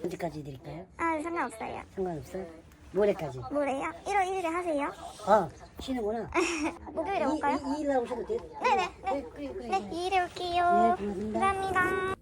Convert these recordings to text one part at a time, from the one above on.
언제까지 드릴까요? 아, 상관없어요. 상관없어요? 모레까지. 뭐래요? 1월 1일에 하세요? 쉬는구나. 목요일에 올까요? 2일 나오셔도 돼요? 네네. 그래. 네, 2일에 올게요. 네, 고맙습니다. 감사합니다.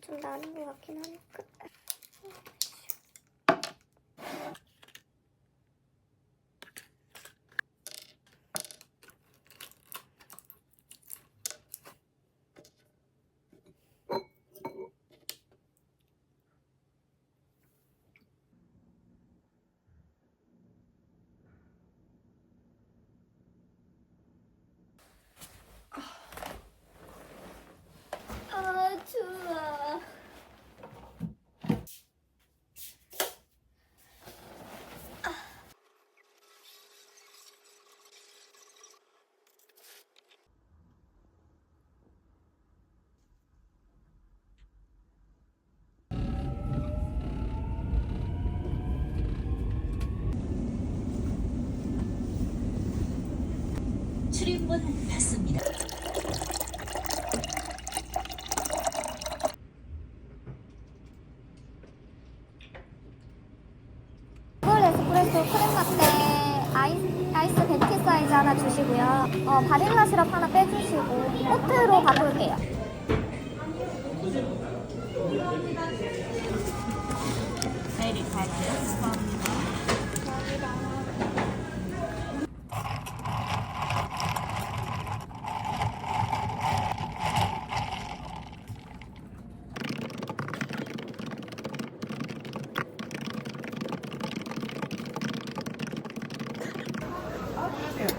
좀 나는 것 같긴 하니까. 좋아. 출입문 닫습니다. 에스프레소 크림 라떼 아이스 벤티 사이즈 하나 주시고요. 바닐라 시럽 하나 빼주시고 호트로 바꿀게요. 메리 카드.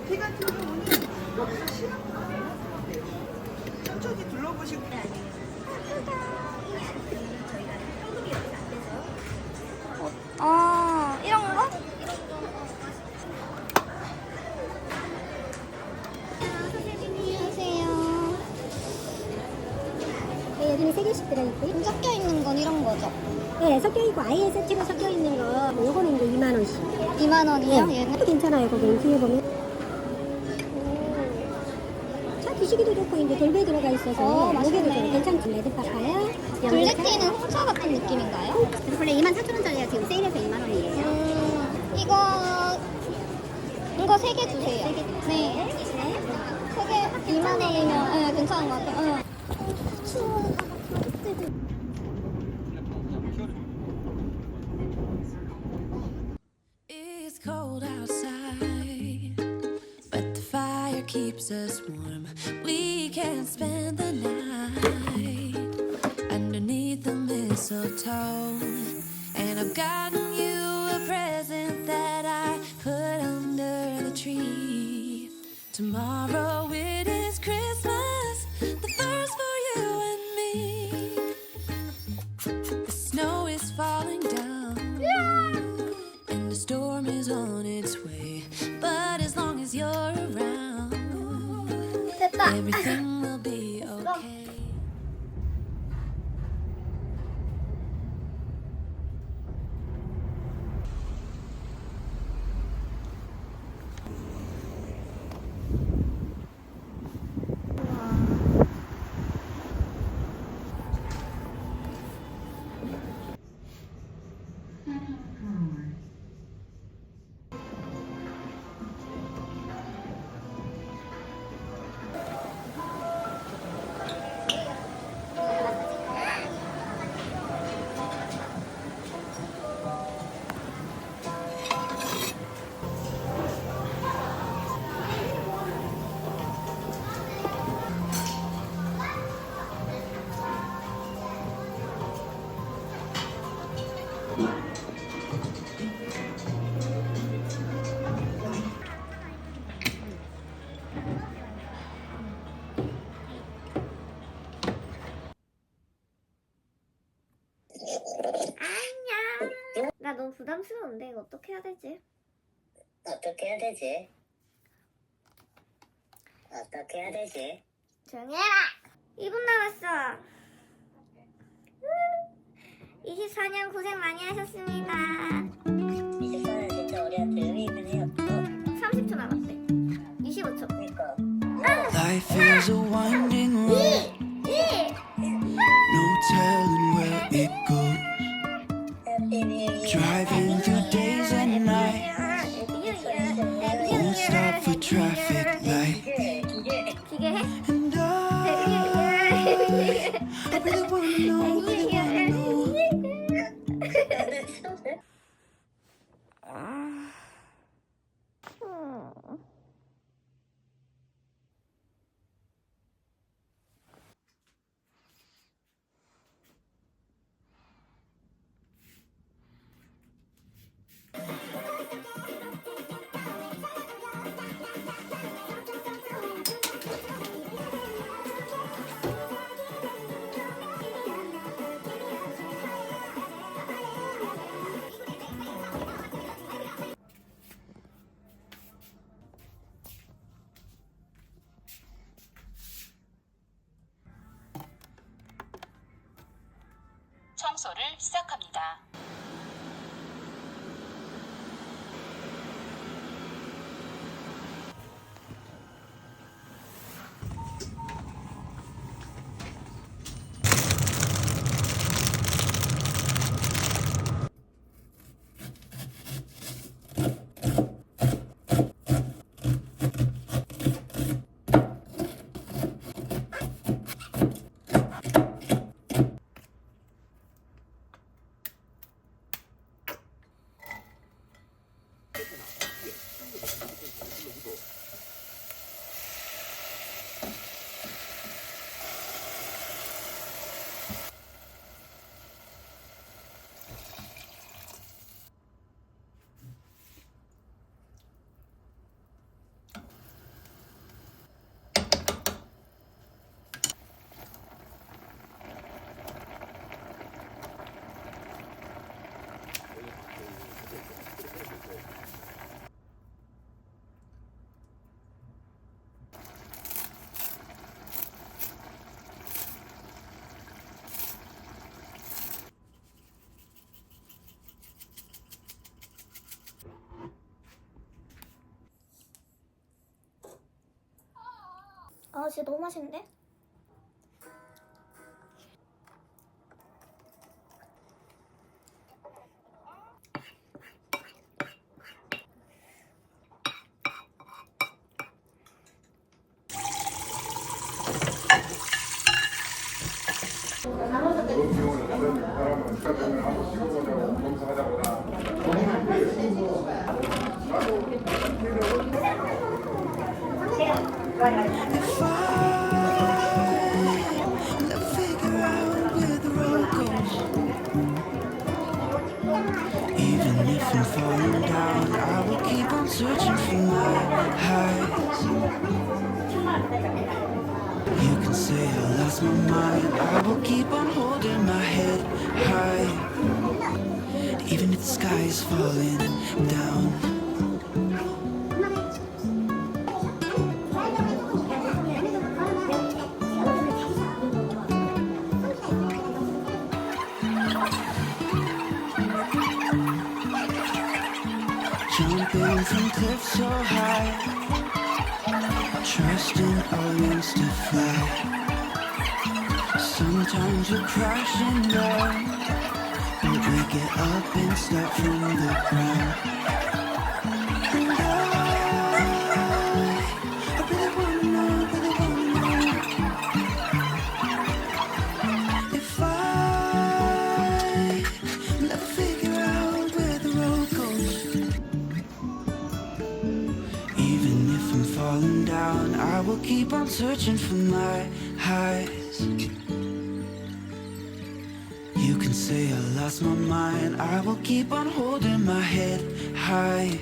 티 같은 경우는 여기서 시럽 천천히 둘러보시고 이런 거? 여기는 3개씩 들어있고요. 섞여 있는 건 이런 거죠? 네, 섞여있고 아예 세트로 섞여있는 거 요거는 이제 2만원씩. 2만 원이요? 네, 얘는? 괜찮아요. 거기 뒤에 보면 차 드시기도 좋고 이제 돌배 들어가 있어서 맛있네. 목에도 좀 괜찮지. 레드파파야 블랙티는 홍차 같은 느낌인가요? 원래 24,000원짜리가 지금 세일해서 2만원이에요. 이거 3개 주세요. 네. 3개 2만 원이면 네, 괜찮은 것 같아요. 추워. It's cold outside, but the fire keeps us warm. We can spend the night underneath the mistletoe. And I've gotten you a present that I put under the tree. Tomorrow it is Christmas, the first for you and me. The snow is falling down, and the storm is on its way. But as long as you're around, 됐다. everything will be okay. 나 너무 부담스러운데 이거 어떻게 해야 되지? 어떻게 해야 되지? 어떻게 해야 되지? 조용히 해라! 2분 남았어. 24년 고생 많이 하셨습니다. 24년 진짜 우리한테 의미 있는 해였고 30초 남았대. 25초. 그러니까 Life is a winding road, no telling where it goes. Driving through days and nights, won't stop for traffic light. 기계 해? And I really wanna know, really wanna know. 청소를 시작합니다. 아 진짜 너무 맛있는데? Even if I'm falling down, I will keep on searching for my highs. You can say I lost my mind, I will keep on holding my head high. Even if the sky is falling down. Jumping from cliffs so high, trusting our wings to fly. Sometimes we're crashing down, but we get up and start from the ground. And I really wanna know if I never figure out where the road goes. Even if I'm falling down, I will keep on searching for my highs. You can say I lost my mind, I will keep on holding my head high.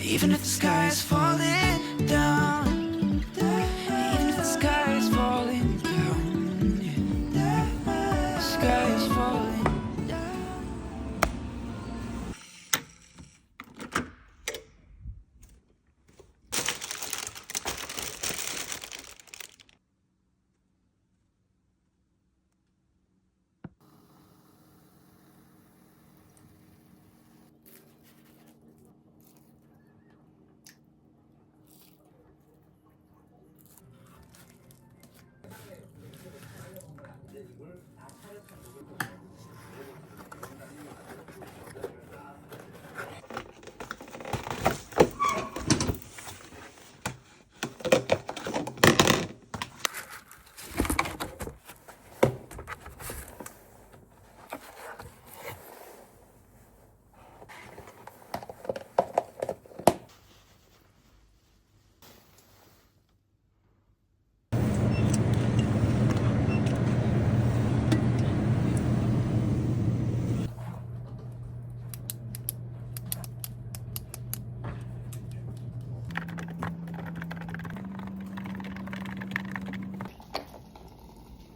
Even if the sky is falling down, even if the sky is falling down, yeah. The sky is falling down.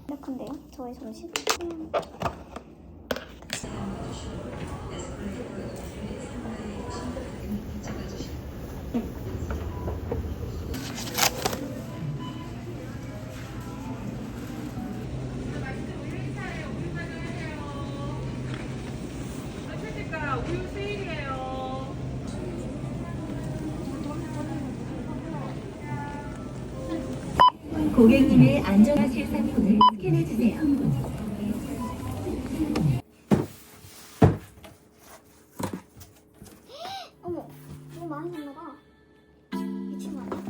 완벽한데요? 저의 점심? 고객님의 안전하실 상품을 스캔해주세요. 어머, 너무 많이 샀나봐. 미친 거 아니야?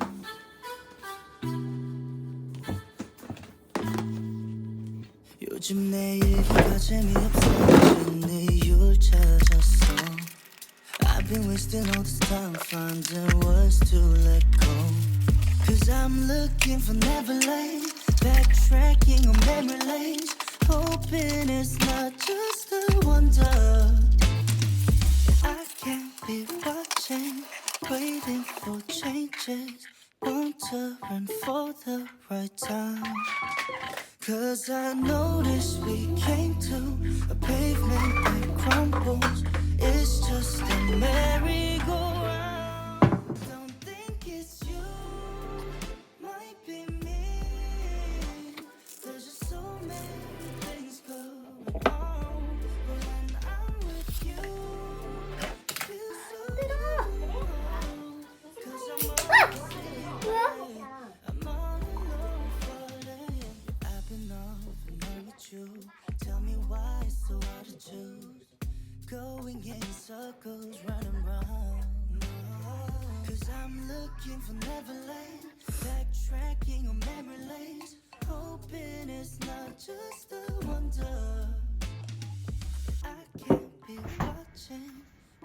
요즘 내 얘기가 재미없어 내 이유를 찾았어. I've been wasting all this time finding words to let go. Cause I'm looking for Neverland, backtracking on memory lanes, hoping it's not just a wonder. I can't be watching, waiting for changes, want to run for the right time. Cause I noticed we came to a pavement that crumbles. It's just a merry-go-round. Don't think it's you, might be me. There's just so many things going on. But when I'm with you, it feels so good. Cause I'm all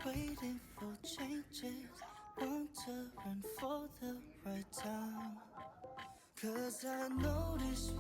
waiting for changes, want to run for the right time. Cause I notice